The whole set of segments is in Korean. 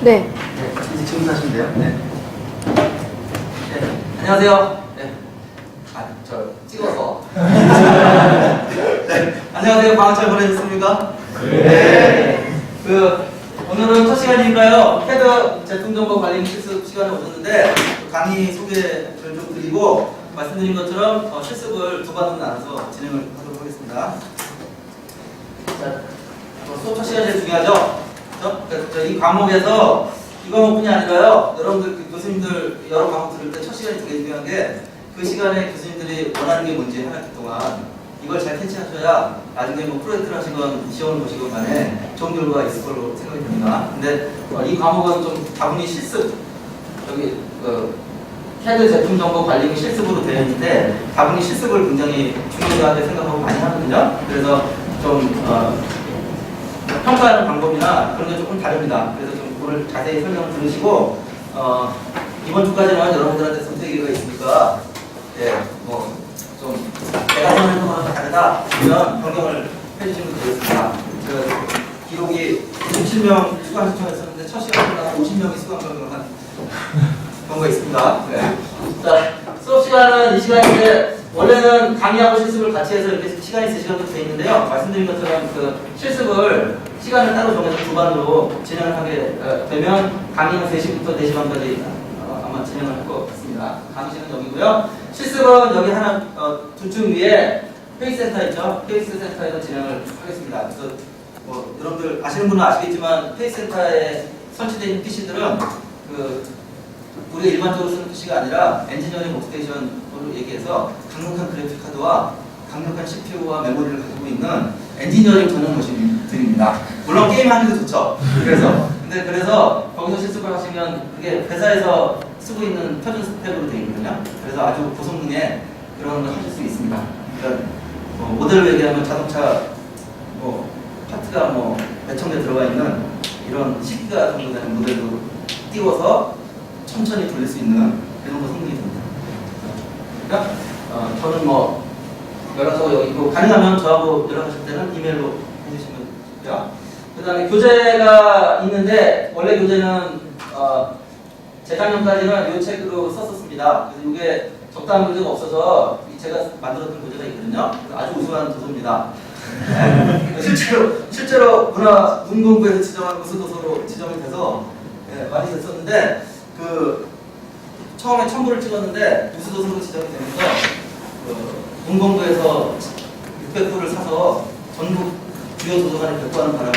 네. 네, 이제 질문하시면 돼요. 네. 네. 안녕하세요. 네. 저 찍어서. 네. 안녕하세요. 방학 잘 보내셨습니까? 네. 오늘은 첫 시간이니까요. 캐드 제품 정보 관리 실습 시간에 오셨는데 강의 소개를 좀 드리고 말씀드린 것처럼 실습을 두 반으로 나눠서 진행을 하도록 하겠습니다. 자, 수업 첫 시간이 제일 중요하죠. 그렇죠? 이 과목에서 이 과목뿐이 아니라요. 여러분들 교수님들 여러 과목 들을 때 첫 시간이 되게 중요한 게 그 시간에 교수님들이 원하는 게 뭔지 한 학기 동안 이걸 잘 캐치하셔야 나중에 뭐 프로젝트를 하시건 시험을 보시건 간에 좋은 결과가 있을 걸로 생각이 듭니다. 근데 이 과목은 좀 다분히 실습, 여기 캐드 제품 정보 관리 및 실습으로 되어 있는데 다분히 실습을 굉장히 중요하게 생각하고 많이 하거든요. 그래서 좀 평가하는 방법이나 그런 게 조금 다릅니다. 그래서 좀 오늘 자세히 설명을 들으시고 이번 주까지는 여러분들한테 선택기가 있으니까 뭐 좀 내가 생각하는 거랑 다르다 그러면 변경을 해주시면 되겠습니다. 기록이 97명 수강 신청했었는데 첫 시간 끝나서 50명이 수강 변경한 경우가 있습니다. 네. 자, 수업 시간은 이 시간인데 원래는 강의하고 실습을 같이 해서 이렇게 시간이 있으시면 되어 있는데요. 말씀드린 것처럼 실습을 시간을 따로 정해서 두 반으로 진행을 하게 되면 강의는 3시부터 4시 반까지 아마 진행을 할 것 같습니다. 강의실은 여기고요. 실습은 여기 하나 두 층 위에 회의센터 있죠. 회의센터에서 진행을 하겠습니다. 그래서 뭐 여러분들 아시는 분은 아시겠지만 회의센터에 설치되어 있는 PC들은 우리가 일반적으로 쓰는 PC가 아니라 엔지니어링 워크스테이션으로 얘기해서 강력한 그래픽 카드와 강력한 CPU와 메모리를 가지고 있는 엔지니어링 전용 머신들입니다. 물론 게임하는 게 좋죠. 그래서 거기서 실습을 하시면 그게 회사에서 쓰고 있는 표준 스펙으로 되어 있거든요. 그래서 아주 고성능의 그런 걸 하실 수 있습니다. 그러니까 모델로 얘기하면 자동차 파트가 몇천 개 들어가 있는 이런 10기가 정도 되는 모델로 띄워서 천천히 돌릴 수 있는 그런 거 성능이 됩니다. 그러니까 저는 연락처가 여기 있고 가능하면 저하고 연락하실 때는 이메일로 해주시면 돼요. 그 다음에 교재가 있는데 원래 교재는 재작년까지는 이 책으로 썼었습니다. 그래서 이게 적당한 교재가 없어서 제가 만들었던 교재가 있거든요. 아주 우수한 도서입니다. 실제로 문공부에서 지정한 우수도서로 지정이 돼서 많이 됐었는데 처음에 첨부를 찍었는데 우수도서로 지정이 되면서 문공부에서 600부를 사서 전국 주요 도서관에 배포하는 바람에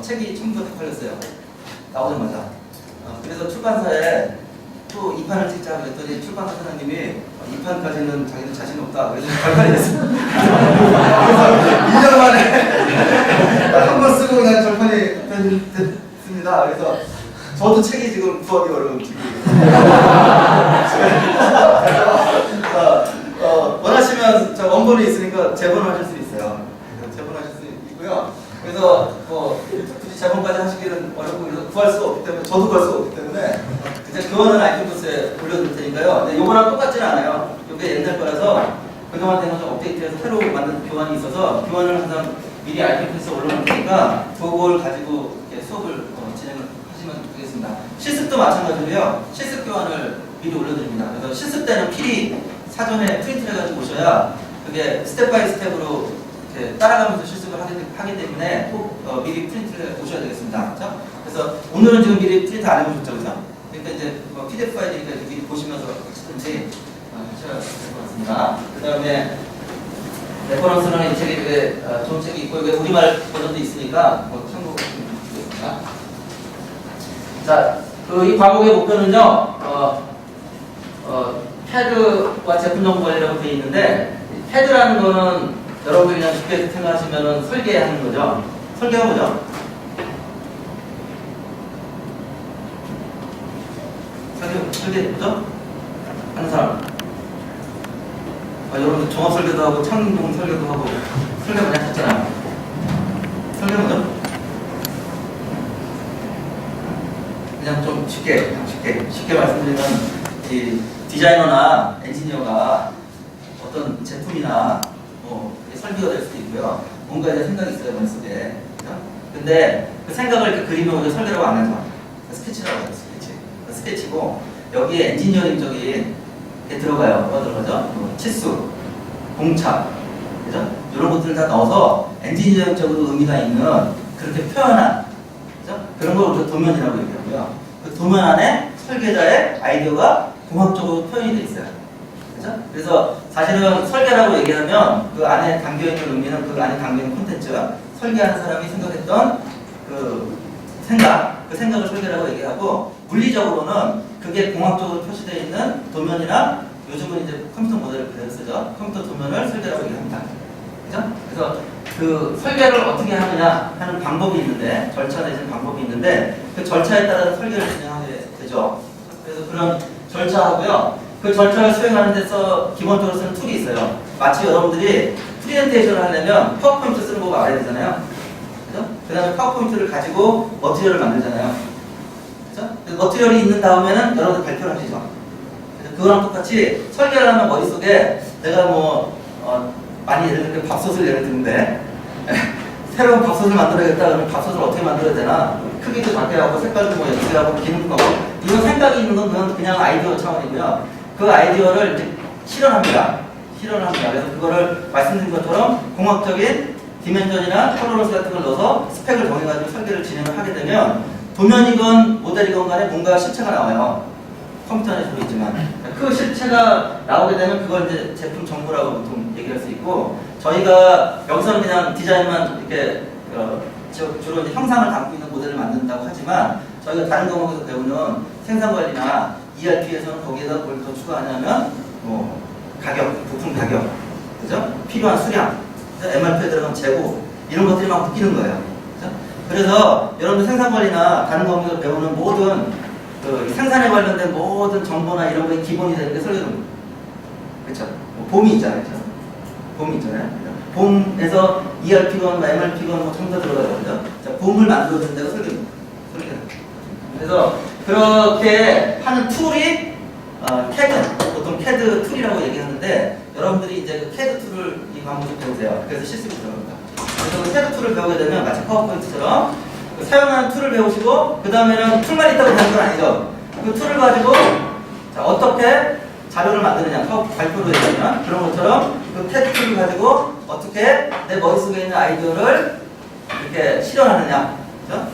책이 첨부가 팔렸어요. 나오자마자. 그래서 출판사에 또 2판을 찍자 그랬더니 출판사 사장님이 2판까지는 자기도 자신 없다. 그래서 발판이 됐습니다. 그래서 2년 만에 한 번 쓰고 그냥 절판이 됐습니다. 그래서 저도 책이 지금 구하기 어려운 책이. 원하시면 저 원본이 있으니까 재본하실 수 있어요. 재본하실 수 있고요. 그래서 굳이 재본까지 하시기는 어렵고 그래서 구할 수 없기 때문에 저도 구할 수 없기 때문에 이제 교환은 아이튠버스에 올려둘 테니까요. 근데 요거랑 똑같지는 않아요. 이게 옛날 거라서 그동안 되는 좀 업데이트해서 새로 만든 교환이 있어서 교환을 항상 미리 아이튠버스에 올려놓을 테니까 그걸 가지고 이렇게 수업을 진행을 하시면 되겠습니다. 실습도 마찬가지로요. 실습 교환을 미리 올려드립니다. 그래서 실습 때는 필히 사전에 프린트를 해가지고 오셔야 그게 스텝 바이 스텝으로 이렇게 따라가면서 실습을 하기 때문에 꼭 미리 프린트를 해 오셔야 되겠습니다. 그렇죠? 그래서 오늘은 지금 미리 프린트 안 해보셨죠? 그렇죠? 그러니까 이제 PDF 파일이니까 미리 보시면서 하시든지 하셔야 될 것 같습니다. 그 다음에 레퍼런스는 이 책이 되게 좋은 책이 있고 이게 우리말 버전도 있으니까 참고하시면 좋겠습니다. 자, 이 과목의 목표는요. 패드와 제품 정보 관리라고 되어 있는데 패드라는 거는 여러분들이 그냥 쉽게 생각하시면 설계하는 거죠. 설계가 뭐죠? 설계 뭐죠? 하는 사람. 여러분 종합 설계도 하고 창동 설계도 하고 설계 많이 하셨잖아요. 설계 뭐죠? 그냥 좀 쉽게 말씀드리면 이 디자이너나 엔지니어가 어떤 제품이나 설계가 될 수도 있고요. 뭔가에 대한 생각이 있어요, 머릿속에. 근데 그 생각을 이렇게 그리면 우리가 설계라고 안 하죠. 스케치라고 해요. 스케치고 여기에 엔지니어링 쪽이 들어가요. 뭐가 들어가죠? 치수, 공차, 그죠? 이런 것들을 다 넣어서 엔지니어링 쪽으로 의미가 있는 그렇게 표현한, 그죠? 그런 걸 우리가 도면이라고 얘기하고요. 그 도면 안에 설계자의 아이디어가 공학적으로 표현이 돼 있어요. 그죠? 그래서 사실은 설계라고 얘기하면 그 안에 담겨있는 의미는 그 안에 담겨있는 콘텐츠, 설계하는 사람이 생각했던 그 생각을 설계라고 얘기하고, 물리적으로는 그게 공학적으로 표시되어 있는 도면이나 요즘은 이제 컴퓨터 모델을 그대로 쓰죠. 컴퓨터 도면을 설계라고 얘기합니다. 그죠? 그래서 그 설계를 어떻게 하느냐 하는 방법이 있는데, 절차 내지는 방법이 있는데, 그 절차에 따라서 설계를 진행하게 되죠. 그래서 그런 절차하고요. 그 절차를 수행하는 데서 기본적으로 쓰는 툴이 있어요. 마치 여러분들이 프레젠테이션을 하려면 파워포인트 쓰는 거 알아야 되잖아요. 그죠? 그 다음에 파워포인트를 가지고 머티리얼을 만들잖아요. 그죠? 그 머티리얼이 있는 다음에는 여러분들 발표를 하시죠. 그래서 그거랑 똑같이 설계를 하면 머릿속에 내가 많이 예를 들면 밥솥을 예를 드는데 새로운 밥솥을 만들어야겠다 그러면 밥솥을 어떻게 만들어야 되나, 크기도 작게 하고 색깔도 뭐 예쁘게 하고 기능도 하고, 이건 생각이 있는 건 그냥 아이디어 차원이고요. 그 아이디어를 이제 실현합니다. 그래서 그거를 말씀드린 것처럼 공학적인 디멘전이나 톨러런스 같은 걸 넣어서 스펙을 정해가지고 설계를 진행을 하게 되면 도면이건 모델이건 간에 뭔가 실체가 나와요. 컴퓨터 안에 들어있지만 그 실체가 나오게 되면 그걸 이제 제품 정보라고 보통 얘기할 수 있고, 저희가 여기서는 그냥 디자인만 이렇게 주로 이제 형상을 담고 있는 모델을 만든다고 하지만, 저희가 다른 과목에서 배우는 생산관리나 ERP에서는 거기에다 뭘 더 추가하냐면 뭐 가격, 부품 가격, 그죠? 필요한 수량, MRP에 들어가면 재고, 이런 것들이 막 바뀌는 거예요. 그죠? 그래서 여러분들 생산관리나 다른 과목에서 배우는 모든 그 생산에 관련된 모든 정보나 이런 거에 기본이 되는 게 설계도입니다. 그렇죠? 봄이 있잖아요. 그렇죠? 봄이 있잖아요. 봄에서 ERP건 MRP건 전부 다 들어가요. 그죠? 자, 봄을 만들어주는 데가 설계도입니다. 그래서 그렇게 하는 툴이 CAD, 보통 CAD 툴이라고 얘기하는데, 여러분들이 이제 그 CAD 툴을 이 과목에서 배우세요. 그래서 실습이 들어갑니다. 그래서 그 CAD 툴을 배우게 되면 마치 파워포인트처럼 그 사용하는 툴을 배우시고, 그 다음에는 툴만 있다고 되는 건 아니죠. 그 툴을 가지고 자, 어떻게 자료를 만드느냐, 발표로 얘기하면 그런 것처럼 그 CAD 툴을 가지고 어떻게 내 머릿속에 있는 아이디어를 이렇게 실현하느냐, 그렇죠?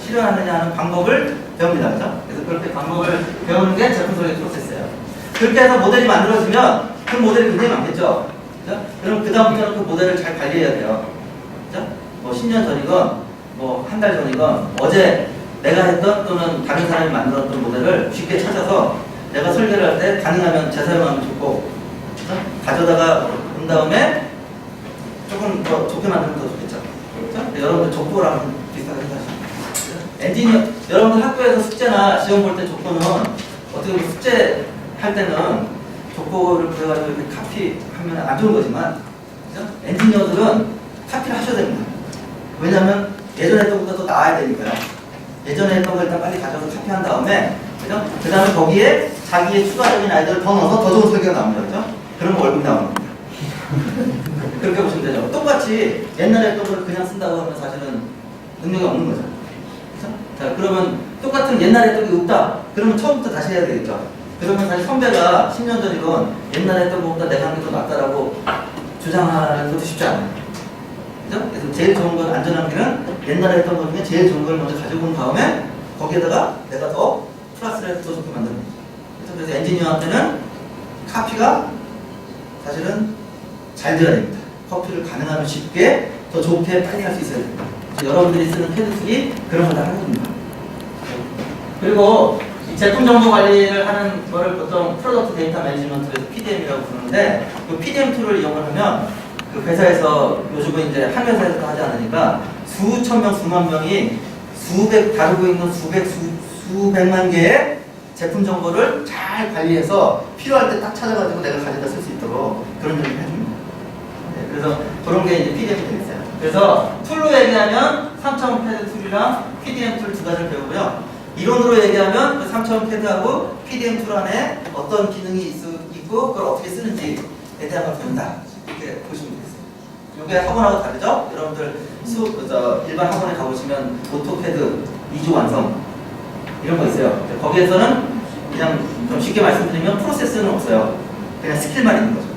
실현하느냐 하는 방법을 배웁니다. 그렇죠? 그래서 그렇게 방법을 배우는 게 제품 설계 프로세스예요. 그렇게 해서 모델이 만들어지면 그 모델이 굉장히 많겠죠. 그렇죠? 그럼 그 다음부터는 그 모델을 잘 관리해야 돼요. 그렇죠? 뭐 10년 전이건 뭐 한 달 전이건 어제 내가 했던 또는 다른 사람이 만들었던 모델을 쉽게 찾아서 내가 설계를 할 때 가능하면 재사용하면 좋고, 그렇죠? 가져다가 온 다음에 조금 더 좋게 만들면 더 좋겠죠. 그렇죠? 여러분들 족보랑 비슷하게 생각하시면 엔지니어, 여러분들 학교에서 숙제나 시험 볼 때 족보는 어떻게 보면 숙제 할 때는 족보를 그려가지고 이렇게 카피하면 안 좋은 거지만, 그죠? 엔지니어들은 카피를 하셔야 됩니다. 왜냐하면 예전에 했던 것보다 더 나아야 되니까요. 예전에 했던 걸 일단 빨리 가져서 카피한 다음에, 그죠? 그 다음에 거기에 자기의 추가적인 아이디어를 더 넣어서 더 좋은 설계가 나옵니다. 그죠? 그러면 월급이 나오는 겁니다. 그렇게 보시면 되죠. 똑같이 옛날에 했던 걸 그냥 쓴다고 하면 사실은 능력이 없는 거죠. 자, 그러면 똑같은 옛날에 했던 게 없다. 그러면 처음부터 다시 해야 되겠죠. 그러면 사실 선배가 10년 전이건 옛날에 했던 것보다 내가 한 게 더 낫다라고 주장하는 것도 쉽지 않아요. 그죠? 그래서 제일 좋은 건, 안전한게는 옛날에 했던 것 중에 제일 좋은 걸 먼저 가지고 온 다음에 거기에다가 내가 더 플러스를 해서 더 좋게 만드는 거죠. 그래서 엔지니어한테는 카피가 사실은 잘 돼야 됩니다. 커피를 가능하면 쉽게 더 좋게 빨리 할 수 있어야 됩니다. 여러분들이 쓰는 CAD 툴이 그런 걸 다 하는 겁니다. 그리고 이 제품 정보 관리를 하는 거를 보통 프로덕트 데이터 매니지먼트에서 PDM이라고 부르는데, 그 PDM 툴을 이용을 하면 그 회사에서 요즘은 이제 한 회사에서 하지 않으니까 수천 명, 수만 명이 다루고 있는 수백만 개의 제품 정보를 잘 관리해서 필요할 때 딱 찾아가지고 내가 가져다 쓸 수 있도록 그런 일을 해줍니다. 네, 그래서 그런 게 이제 PDM이 되겠어요. 그래서 툴로 얘기하면 3차원 CAD 툴이랑 PDM 툴 두 가지를 배우고요. 이론으로 얘기하면 그 3차원 CAD하고 PDM 툴 안에 어떤 기능이 있고 그걸 어떻게 쓰는지에 대한 걸 배운다. 이렇게 보시면 되겠습니다. 이게 학원하고 다르죠? 여러분들 일반 학원에 가보시면 오토캐드 2조 완성 이런 거 있어요. 거기에서는 그냥 좀 쉽게 말씀드리면 프로세스는 없어요. 그냥 스킬만 있는 거죠.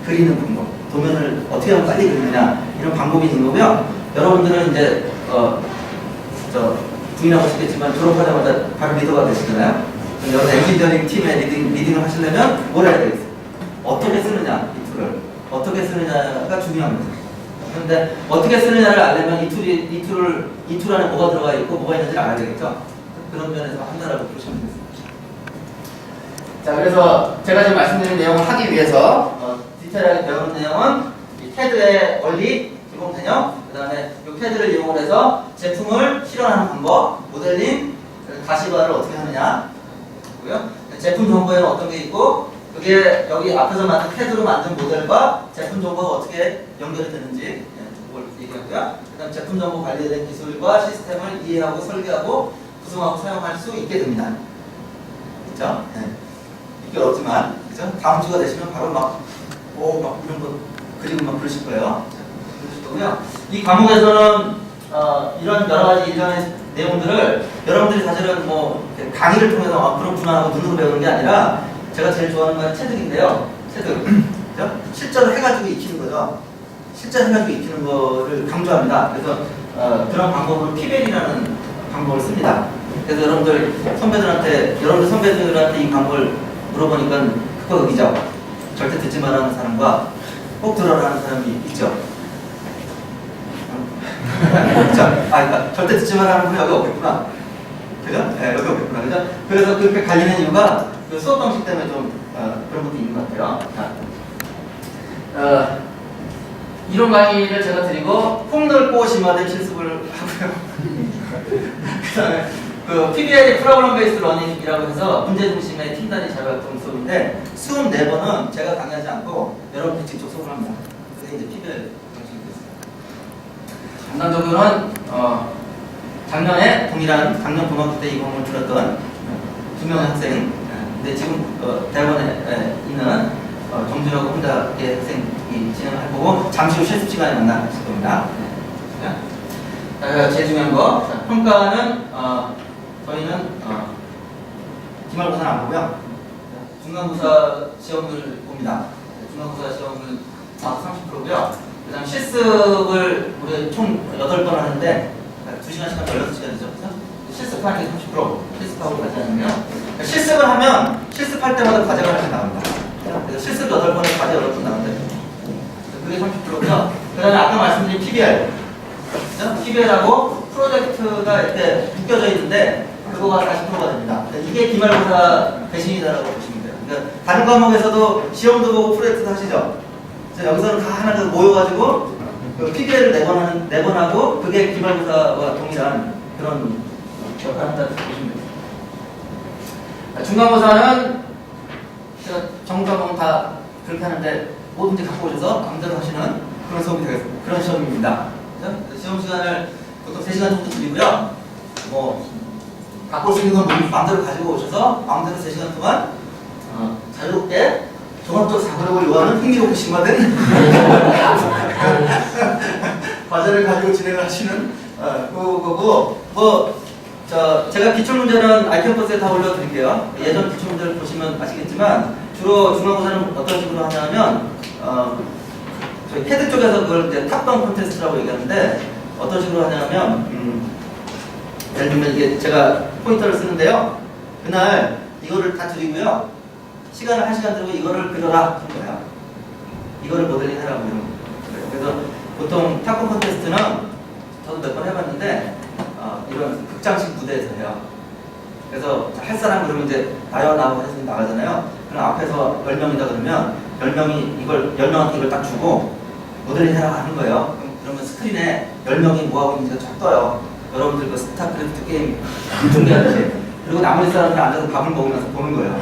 그리는 방법, 도면을 어떻게 하면 빨리 그리느냐 이런 방법이 있는 거고요. 여러분들은 이제 부인하시겠지만 졸업하자마자 바로 리더가 되시잖아요. 여러분 엔지니어링 팀에 리딩을 하시려면 뭘 해야 되겠어요? 어떻게 쓰느냐, 이 툴을 어떻게 쓰느냐가 중요합니다. 그런데 어떻게 쓰느냐를 알려면 이 툴 안에 뭐가 들어가 있고 뭐가 있는지를 알아야 되겠죠. 그런 면에서 한다라고 보시면 되겠습니다. 자, 그래서 제가 지금 말씀드린 내용을 하기 위해서 디테일하게 배우는 내용은 이 테드의 원리, 기본 개념, 그 다음에 이 테드를 이용해서 제품을 실현하는 방법, 모델링, 가시화를 어떻게 하느냐 고요. 제품 정보에는 어떤 게 있고 그게 여기 앞에서 만든 테드로 만든 모델과 제품 정보가 어떻게 연결이 되는지 그걸 얘기하고요. 그 다음 제품 정보 관리에 대한 기술과 시스템을 이해하고 설계하고 구성하고 사용할 수 있게 됩니다. 그렇죠? 네. 이게 어렵지만, 그죠? 다음 주가 되시면 바로 막 이런 거 그리고 막 그러실 거예요. 그러실 거고요. 이 과목에서는 이런 여러 가지 일련의 내용들을 여러분들이 사실은 뭐 강의를 통해서 그렇구나 하고 눈으로 배우는 게 아니라 제가 제일 좋아하는 건 체득인데요. 체득. 그죠? 실제로 해가지고 익히는 거죠. 실제로 해가지고 익히는 거를 강조합니다. 그래서 그런 방법으로 PBL이라는 방법을 씁니다. 그래서 여러분들 선배들한테 이 방법을 물어보니까 그거 여기죠. 절대 듣지 말라는 사람과 꼭 들어라는 사람이 있죠. 그러니까 절대 듣지 말라는 분이 여기 없겠구나. 그죠? 네, 여기 없겠구나. 그죠? 그래서 그렇게 갈리는 이유가 그 수업 방식 때문에 좀 그런 것도 있는 것 같아요. 자, 이론 강의를 제가 드리고 폭넓고 심화된 실습을 하고요. 그 다음에 그 PBL 프로그램 베이스 러닝이라고 해서 문제 중심의 팀 단위 자율활동 수업인데 수업 4번은 제가 강의하지 않고 여러분들이 직접 수업을 합니다. 그게 이제 PBL 방식이 됐어요. 전반적으로는 작년에 동일한 작년 고등학교 때 이 과목을 들었던 2명의 학생, 근데 지금 대학원에 있는 정준하고 혼자의 학생이 진행을 할 거고 잠시 후 실습 시간에 만나실 겁니다. 제일 중요한 거 평가는 저희는 기말고사는 안 보고요. 중간고사 시험을 봅니다. 중간고사 시험은 30%고요. 그 다음 실습을 우리 총 8번 하는데 2시간씩 하면 16시간이죠. 실습하는 게 30%, 실습하고 가지 않으면 실습을 하면 실습할 때마다 과제가 하나씩 나옵니다. 그래서 실습 8번에 과제 8번 나오는데 그게 30%고요. 그 다음에 아까 말씀드린 PBL PBL하고 프로젝트가 이렇게 묶여져 있는데 그거가 40%가 됩니다. 이게 기말고사 대신이다라고 보시면 돼요. 그러니까 다른 과목에서도 시험도 보고 프로젝트도 하시죠. 여기서는 다 하나 모여가지고 그 PBL을 내본하고 그게 기말고사와 동일한 그런 역할을 한다고 보시면 돼요. 중간고사는 제가 전문 과목은 다 그렇게 하는데 뭐든지 갖고 오셔서 마음대로 하시는 그런 수업이 되겠습니다. 그런 시험입니다. 시험 시간을 보통 3시간 정도 드리고요. 갖고 올 수 있는 건 마음대로 가지고 오셔서 마음대로 3시간 동안 자유롭게 종합적 사고력을 요하는 흥미롭고 심화된 과제를 가지고 진행을 하시는 그거고 제가 기출문제는 아이캠퍼스에 다 올려드릴게요. 예전 기출문제를 보시면 아시겠지만 주로 중간고사는 어떤 식으로 하냐면 저희 테드 쪽에서 그걸 이제 탑다운 콘테스트라고 얘기하는데 어떤 식으로 하냐면 예를 들면 이게 제가 포인터를 쓰는데요. 그날 이거를 다 드리고요. 시간을 1시간 들고 이거를 그려라 하는 거예요. 이거를 모델링 하라고 이런 거예요. 그래서 보통 탑다운 콘테스트는 저도 몇 번 해봤는데 이런 극장식 무대에서 해요. 그래서 할 사람 그러면 이제 나하고 해서 나가잖아요. 그럼 앞에서 10명이다 그러면 10명한테 이걸 딱 주고 모델링 해라 하는 거예요. 그러면 스크린에 10명이 뭐하고 있는지가 쫙 떠요. 여러분들 그 스타크래프트 게임 중계하듯이. 그리고 나머지 사람들 앉아서 밥을 먹으면서 보는 거예요.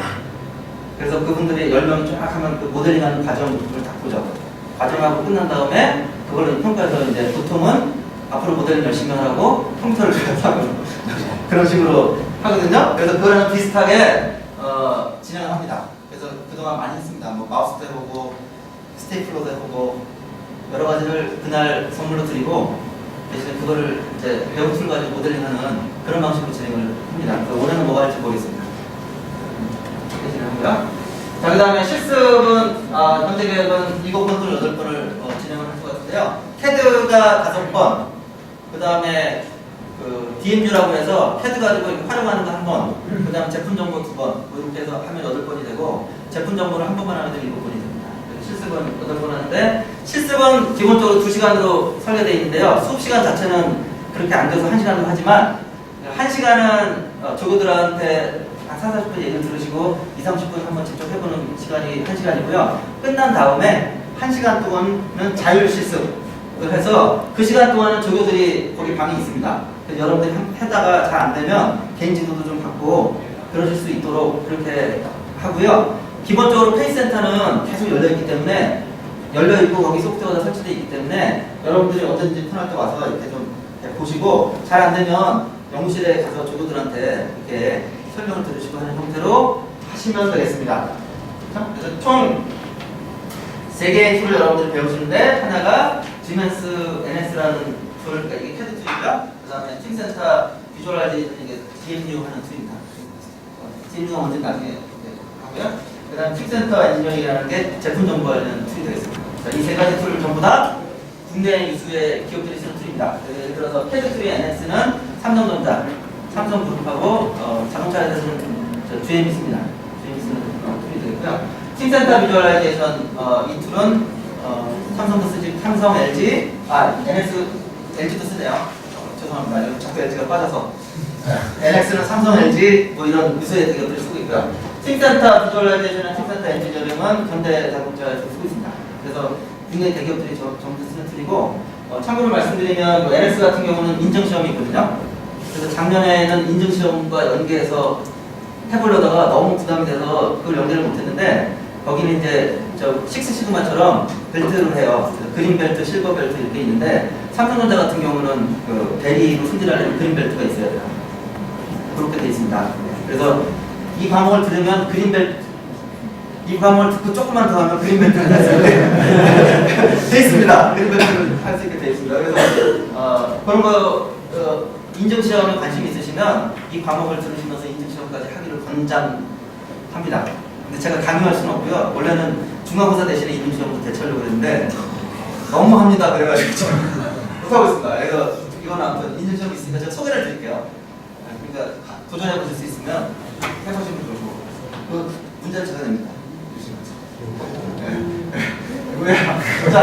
그래서 그분들이 10명이 쫙 하면 그 모델링하는 과정을 딱 보죠. 과정하고 끝난 다음에 그걸로 평가해서 이제 보통은 앞으로 모델링 열심히 하라고 컴퓨터를 하고 그런 식으로 하거든요. 그래서 그거랑 비슷하게 진행을 합니다. 그래서 그동안 많이 했습니다. 마우스도 해보고 스테이플러도 해보고 여러 가지를 그날 선물로 드리고 대신에 그거를 이제 배운 툴 가지고 모델링하는 그런 방식으로 진행을 합니다. 그래서 올해는 뭐가 할지 모르겠습니다. 이렇게 진행하고요. 자, 그 다음에 실습은 현재 계획은 7번 또는 8번을 진행을 할 것 같은데요. CAD가 5번, 그 다음에 DMU라고 해서 CAD 가지고 활용하는 거 1번, 그 다음에 제품 정보 2번, 뭐 이렇게 해서 하면 8번이 되고, 제품 정보를 1번만 하면 7번이 됩니다. 실습은 8번 하는데, 실습은 기본적으로 2시간으로 설계되어 있는데요. 수업시간 자체는 그렇게 안 돼서 1시간으로 하지만, 1시간은 조교들한테 한 4, 40분 얘기를 들으시고 2, 30분 한번 직접 해보는 시간이 1시간이고요. 끝난 다음에 1시간 동안은 자율 실습을 해서 그 시간 동안은 조교들이 거기 방이 있습니다. 그래서 여러분들이 하다가 잘 안 되면 개인 지도도 좀 받고 그러실 수 있도록 그렇게 하고요. 기본적으로 페이스센터는 계속 열려있기 때문에 열려있고 거기 소프트웨어가 설치되어 있기 때문에 여러분들이 언제든지 편할 때 와서 이렇게 좀 보시고 잘 안 되면 연구실에 가서 조교들한테 이렇게 설명을 들으시고 하는 형태로 하시면 되겠습니다. 그래서 총 3개의 툴을 여러분들이 배우시는데 하나가 지멘스 NS라는 툴, 그러니까 이게 CAD 툴이고요. 그 다음에 팀센터 비주얼라이제이션 이게 DMU 하는 툴입니다. DMU가 뭔지 나중에 하고요. 그 다음에 팀센터 엔지니어링이라는 게 제품 정보 관련 툴이 되겠습니다. 자, 이 3가지 툴을 전부 다 국내 유수의 기업들이 쓰는 툴입니다. 예를 들어서 CAD 툴의 NS는 삼성전자, 삼성그룹하고 자동차에 대해서는 GM이 씁니다. GM이 쓰는 툴이 되겠고요. 팀센터 비주얼라이제이션 이 툴은 삼성도 쓰지, 삼성, LG, NS, LG도 쓰네요. 죄송합니다. 여기 자꾸 LG가 빠져서. NX는 삼성, LG 뭐 이런 유수의 기업들이 쓰고 있고요. 팀센터 비주얼라이제이션이나 팀센터 엔지니어링은 현대자동차에서 쓰고 있습니다. 그래서 국내 대기업들이 전부 쓰는 툴이고 참고로 말씀드리면 NS 같은 경우는 인증시험이 있거든요. 그래서 작년에는 인증시험과 연계해서 해보려다가 너무 부담이 돼서 그걸 연계를 못했는데 거기는 이제 식스 시그마처럼 벨트를 해요. 그린 벨트, 실버 벨트 이렇게 있는데 삼성전자 같은 경우는 그 대리로 승진하려면 그린 벨트가 있어야 돼요. 그렇게 돼 있습니다. 그래서 이 과목을 들으면 그린 벨트, 이 과목을 듣고 조금만 더 하면 그린 벨트를 할 수 있게 돼 있습니다. 그린 벨트를 할 수 있게 돼 있습니다. 그래서 그런 거 인증시험에 관심이 있으시면 이 과목을 들으시면서 인증시험까지 하기를 권장합니다. 근데 제가 강요할 수는 없고요. 원래는 중간고사 대신에 인증시험도 대처하려고 했는데 너무 합니다. 그래가지고 못하고 있습니다. 그래서 이건 아무튼 인증시험이 있으니까 제가 소개를 드릴게요. 그러니까 도전해보실 수 있으면 해보시면 좋고 그 문제는 제가 냅니다. 자,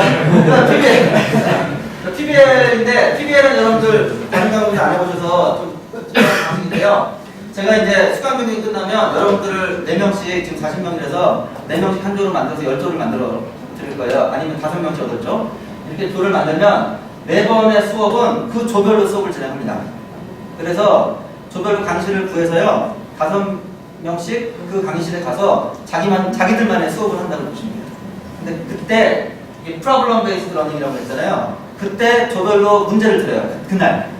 PBL인데 PBL은 여러분들 다른 과목을 안 해보셔서 좀 특별한 방식인데요. 제가 이제 수강 병력이 끝나면 여러분들을 4명씩 지금 40명이라서 4명씩 한 조를 만들어서 10조를 만들어 드릴 거예요. 아니면 5명씩 8조 이렇게 조를 만들면 매번의 수업은 그 조별로 수업을 진행합니다. 그래서 조별로 강의실을 구해서요 5명씩 그 강의실에 가서 자기들만의 수업을 한다고 보시면 돼요. 근데 그때 이게 프로블럼 베이스드 러닝이라고 했잖아요. 그때 조별로 문제를 드려요. 그날.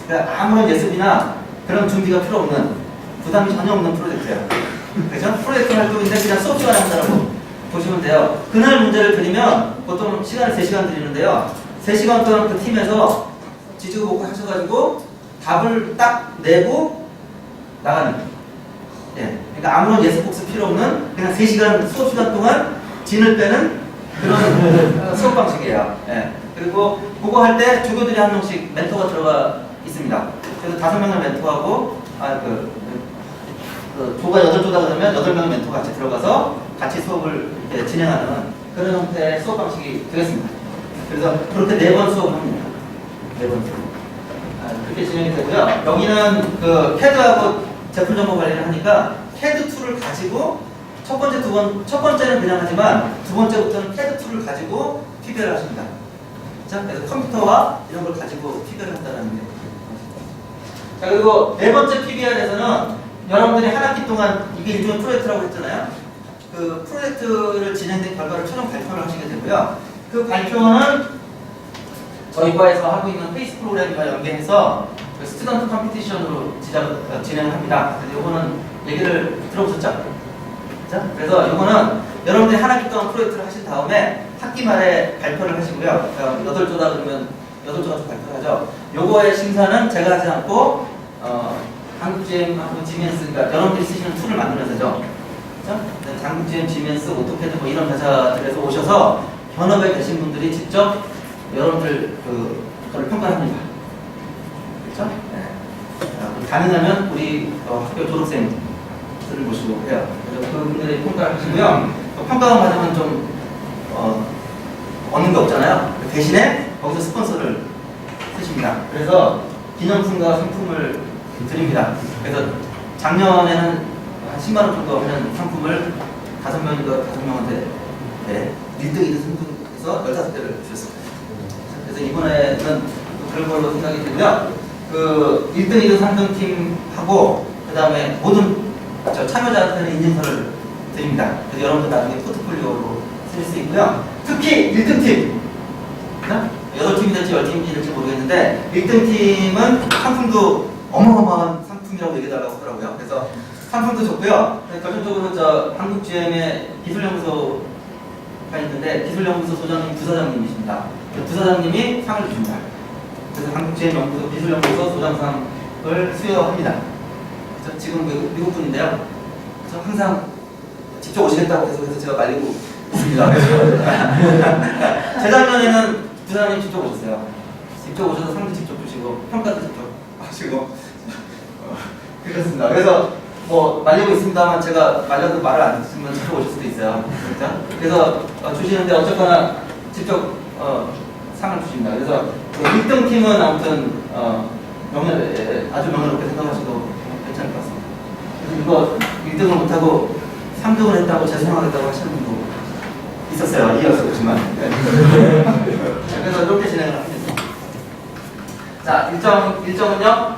그러니까 아무런 예습이나 그런 준비가 필요 없는 부담이 전혀 없는 프로젝트예요. 그죠? 프로젝트 활동인데 그냥 수업 시간에 한다고 보시면 돼요. 그날 문제를 드리면 보통 시간을 3시간 드리는데요. 3시간 동안 그 팀에서 지지고 볶고 하셔가지고 답을 딱 내고 나가는. 예. 그러니까 아무런 예습 복습 필요 없는 그냥 3시간 수업 시간 동안 진을 빼는 그런 수업 방식이에요. 예. 그리고 그거 할 때 조교들이 한 명씩 멘토가 들어가 있습니다. 그래서 5명을 멘토하고 조가 8조다 그러면 8명의 멘토가 같이 들어가서 같이 수업을 이렇게 진행하는 그런 형태의 수업 방식이 되겠습니다. 그래서 그렇게 4번 수업을 합니다. 4번 수업. 그렇게 진행이 되고요. 여기는 그 CAD하고 제품 정보 관리를 하니까 CAD 툴을 가지고 첫 번째는 그냥 하지만 두 번째부터는 CAD 툴을 가지고 PBL을 하십니다. 자, 그래서 컴퓨터와 이런 걸 가지고 PBL을 한다는 게. 자, 그리고 4번째 PBL에서는 여러분들이 한 학기 동안 이게 일종의 프로젝트라고 했잖아요. 그 프로젝트를 진행된 결과를 최종 발표를 하시게 되고요. 그 발표는 저희 과에서 하고 있는 페이스 프로그램과 연계해서 그 스튜던트 컴피티션으로 진행을 합니다. 그래서 이거는 얘기를 들어보셨죠? 자, 그래서 이거는 여러분들이 한 학기 동안 프로젝트를 하신 다음에 학기 말에 발표를 하시고요. 8조다 그러면 8조 가지고 발표를 하죠. 요거의 심사는 제가 하지 않고 한국GM하고 지멘스, 그러니까 여러분들이 쓰시는 툴을 만들면서죠. 그렇죠? 한국GM, 지멘스, 오토캐드 뭐 이런 회사들에서 오셔서 현업에 계신 분들이 직접 여러분들 그걸 평가합니다. 그렇죠? 네. 가능하면 우리 학교 졸업생들을 모시고 해요. 그래서 그분들이 평가를 하시고요. 평가만 받으면 좀 얻는 게 없잖아요. 대신에 거기서 스폰서를 쓰십니다. 그래서 기념품과 상품을 드립니다. 그래서 작년에는 한 10만 원 정도 하는 상품을 5명한테 1등, 2등 상품에서 15개를 주셨습니다. 그래서 이번에는 그런 걸로 생각이 되고요. 그 1등, 2등 상품팀하고 그 다음에 모든 참여자한테는 인증서를 드립니다. 그래서 여러분들 나중에 포트폴리오로 쓸 수 있고요. 특히 1등 팀, 8팀이 될지 10팀이 될지 모르겠는데 1등 팀은 상품도 어마어마한 상품이라고 얘기해달라고 하더라고요. 그래서 상품도 좋고요. 결정적으로 한국GM의 기술연구소가 있는데 기술연구소 소장님 부사장님이십니다. 부사장님이 상을 줍니다. 그래서 한국GM 연구소 기술연구소 소장상을 수여합니다. 그래서 지금 미국 분인데요. 그래서 항상 직접 오시겠다고 계속해서 제가 말리고 있습니다. 재작년에는 부사장님 직접 오셨어요. 직접 오셔서 상도 직접 주시고 평가도 직접 하시고 그렇습니다. 그래서 뭐 말리고 있습니다만 제가 말려도 말을 안 듣으면 직접 오실 수도 있어요. 그렇죠? 그래서 주시는데 어쨌거나 직접 상을 주십니다. 그래서 1등 팀은 아무튼 아주 명예롭게 생각하셔도 괜찮을 것 같습니다. 그래서 이거 1등을 못하고 3등을 했다고 죄송하겠다고 하시는 분도 있었어요. 이해였었지만. 네. 그래서 이렇게 진행을 합니다. 자, 일정은요.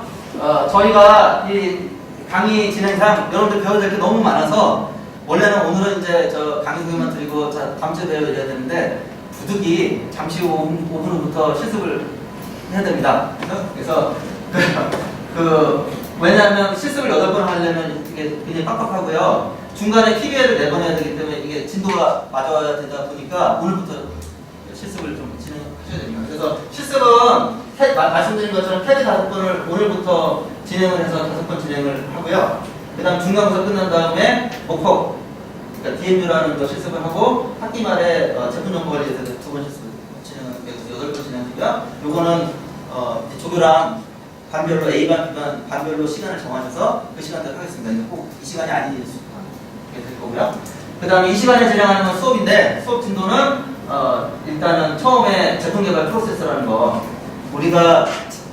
저희가 이 강의 진행상 여러분들 배워야 될 게 너무 많아서 원래는 오늘은 이제 강의 소개만 드리고 다음 주에 배워야 되는데 부득이 잠시 후 5분 후부터 실습을 해야 됩니다. 그래서 왜냐하면 실습을 8번 하려면 이게 굉장히 빡빡하고요. 중간에 PBL을 4번 해야 되기 때문에 이게 진도가 맞아야 되다 보니까 오늘부터 실습을 좀 진행하셔야 됩니다. 그래서 실습은 말씀드린 것처럼 패드 5번을 오늘부터 진행을 해서 5번 진행을 하고요. 그 다음 중간고사 끝난 다음에 목폭, 그러니까 DMU라는 거 실습을 하고 학기 말에 제품 정보 관리에 대해서 2번 실습을 진행해서 8번 진행하고요. 요거는 조교랑 반별로 A반, B반 반별로 시간을 정하셔서 그 시간대로 하겠습니다. 꼭 이 시간이 아닐 수 될 거고요. 그 다음에 이 시간에 진행하는 건 수업인데 수업 진도는 일단은 처음에 제품 개발 프로세스라는 거 우리가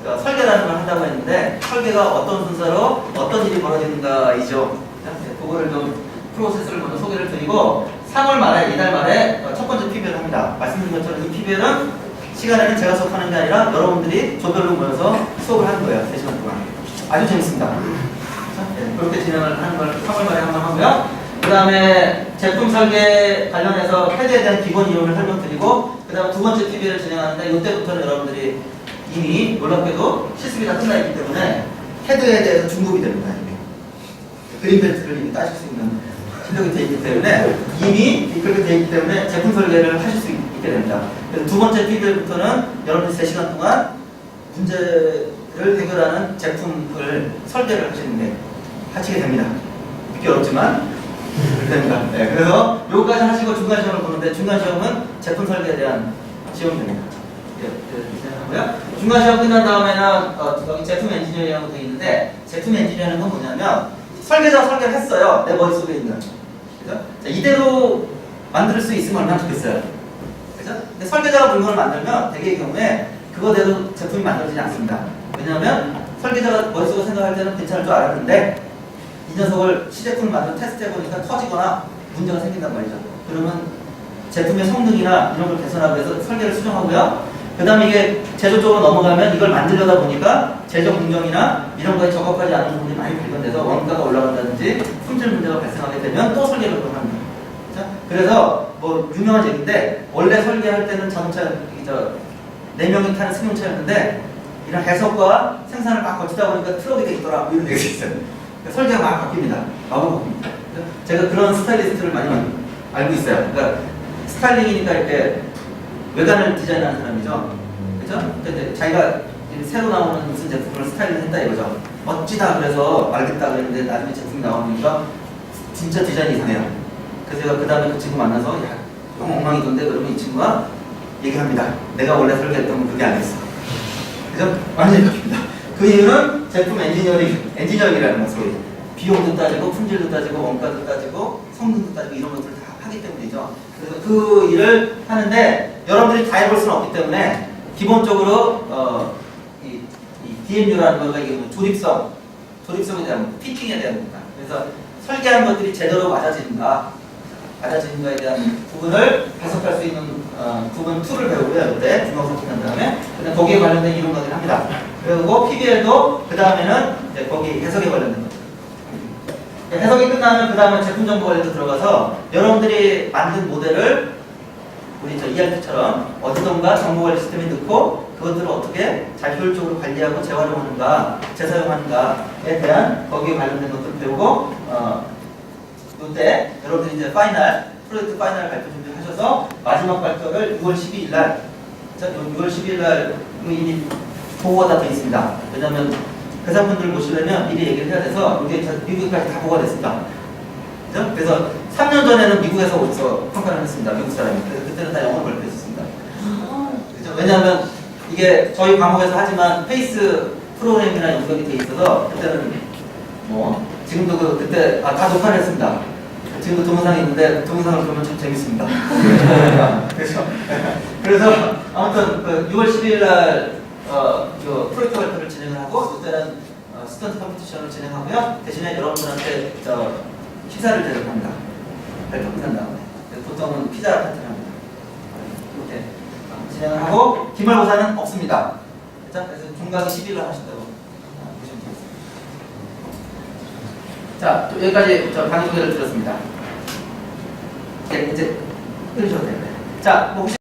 설계라는 걸 한다고 했는데 설계가 어떤 순서로 어떤 일이 벌어지는가이죠. 그거를 좀 프로세스를 먼저 소개를 드리고 3월 말에 이달 말에 첫 번째 PBL을 합니다. 말씀드린 것처럼 이 PBL은 시간에는 제가 수업하는 게 아니라 여러분들이 조별로 모여서 수업을 하는 거예요. 3시간 동안. 아주 재밌습니다. 그렇게 진행을 하는 걸 3월 말에 한번 하고요. 그 다음에 제품 설계 관련해서 패드에 대한 기본 이론을 설명드리고 그 다음 두 번째 PBL을 진행하는데 이때부터는 여러분들이 이미 놀랍게도 실습이 다 끝나 있기 때문에 패드에 대해서 중급이 됩니다. 그린벨트를 이미 따실 수 있는 실력이 되어 있기 때문에 이미 그렇게 되어 있기 때문에 제품 설계를 하실 수 있게 됩니다. 그래서 두 번째 PBL부터는 여러분들이 3시간 동안 문제를 해결하는 제품을 설계를 하시게 됩니다. 듣기 어렵지만 됩니다. 네, 그래서 요거까지 하시고 중간 시험을 보는데 중간 시험은 제품 설계에 대한 시험이 됩니다. 진행하고요. 중간 시험 끝난 다음에는 여기 제품 엔지니어링이라고 되어 있는데 제품 엔지니어링은 뭐냐면 설계자가 설계를 했어요. 내 머릿속에 있는. 그죠? 자, 이대로 만들 수 있으면 얼마나 좋겠어요. 그죠? 근데 설계자가 물건을 만들면 대개의 경우에 그거대로 제품이 만들어지지 않습니다. 왜냐하면 설계자가 머릿속에 생각할 때는 괜찮을 줄 알았는데 이 녀석을 시제품을 만들어 테스트해보니까 터지거나 문제가 생긴단 말이죠. 그러면 제품의 성능이나 이런 걸 개선하기 위해서 설계를 수정하고요. 그 다음에 이게 제조 쪽으로 넘어가면 이걸 만들려다 보니까 제조 공정이나 이런 거에 적합하지 않은 부분이 많이 발견돼서 원가가 올라간다든지 품질 문제가 발생하게 되면 또 설계를 합니다. 그래서 뭐 유명한 얘기인데 원래 설계할 때는 자동차 4명이 타는 승용차였는데 이런 해석과 생산을 막 거치다 보니까 트럭이 돼 있더라 이런 얘기가 있어요. 설계가 막 바뀝니다. 마구 바뀝니다. 제가 그런 스타일리스트를 많이 알고 있어요. 그러니까 스타일링이니까 이렇게 외관을 디자인하는 사람이죠. 그죠? 근데 자기가 새로 나오는 무슨 제품을 스타일링 했다 이거죠. 멋지다 그래서 알겠다 그랬는데 나중에 제품이 나오니까 진짜 디자인이 이상해요. 그래서 제가 그 다음에 그 친구 만나서 야, 너무 엉망이던데 그러면 이 친구가 얘기합니다. 내가 원래 설계했던 건 그게 아니었어. 그죠? 완전히 바뀝니다. 그 이유는 제품 엔지니어링이라는 거 소위. 비용도 따지고 품질도 따지고 원가도 따지고 성능도 따지고 이런 것들을 다 하기 때문이죠. 그래서 그 일을 하는데 여러분들이 다 해볼 수는 없기 때문에 기본적으로 이 DMU라는 거가 이게 뭐 조립성에 대한 피팅에 대한 겁니다. 그래서 설계한 것들이 제대로 맞아지는가에 대한 부분을 해석할 수 있는 부분 2를 배우고요. 이때 중앙선 끝난 다음에 거기에 관련된 이론들을 합니다. 그리고 PBL도 그 다음에는 이제 거기 해석에 관련된 거죠. 해석이 끝나면 그 다음에 제품 정보 관련도 들어가서 여러분들이 만든 모델을 우리 저 ERP처럼 어디던가 정보 관리 시스템에 넣고 그것들을 어떻게 잘 효율적으로 관리하고 재활용하는가, 재사용하는가에 대한 거기에 관련된 것들을 배우고 이때 여러분들이 이제 프로젝트 파이널 발표 준비하셔서 마지막 발표를 6월 12일 날 6월 12일 날 이미 보고가 다 되어 있습니다. 왜냐하면 회사분들 모시려면 미리 얘기를 해야 돼서 이게 미국까지 다 보고가 됐습니다. 그죠? 그래서 3년 전에는 미국에서 오셔서 평가를 했습니다. 미국 사람이. 그래서 그때는 다 영어로 발표했었습니다. 그죠? 왜냐하면 이게 저희 과목에서 하지만 페이스 프로그램이랑 연결이 돼 있어서 그때는 뭐 지금도 그때 다 녹화를 했습니다. 지금도 동영상이 있는데 동영상을 보면 참 재밌습니다. 그래서 아무튼 그 6월 12일 날 그 프로젝트 발표를 진행을 하고 그때는 스턴트 컴피티션을 진행하고요. 대신에 여러분들한테 식사를 대접합니다. 발표 끝난 다음에. 보통은 피자 파티를 합니다. 이렇게 진행을 하고 기말고사는 없습니다. 그래서 중강이 10일을 하신다고 보시면 되겠습니다. 자, 여기까지 강의 소개를 드렸습니다. 네, 이제 끊으셔도 됩니다. 자, 혹시